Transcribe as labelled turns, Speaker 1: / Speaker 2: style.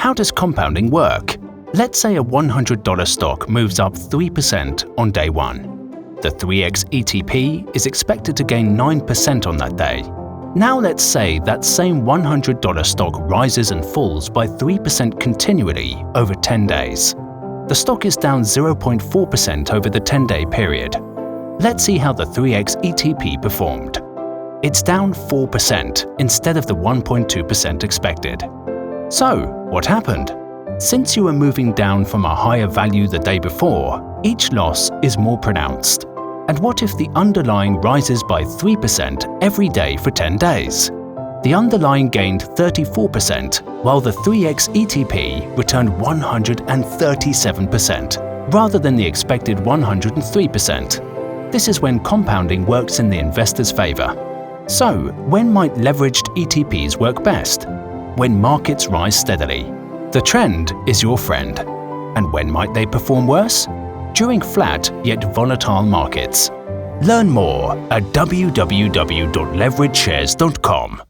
Speaker 1: How does compounding work? Let's say a $100 stock moves up 3% on day 1. The 3x ETP is expected to gain 9% on that day. Now let's say that same $100 stock rises and falls by 3% continually over 10 days. The stock is down 0.4% over the 10-day period. Let's see how the 3x ETP performed. It's down 4% instead of the 1.2% expected. So, what happened? Since you were moving down from a higher value the day before, each loss is more pronounced. And what if the underlying rises by 3% every day for 10 days? The underlying gained 34%, while the 3x ETP returned 137%, rather than the expected 103%. This is when compounding works in the investor's favor. So, when might leveraged ETPs work best? When markets rise steadily. The trend is your friend. And when might they perform worse? During flat yet volatile markets. Learn more at www.leveragedShares.com.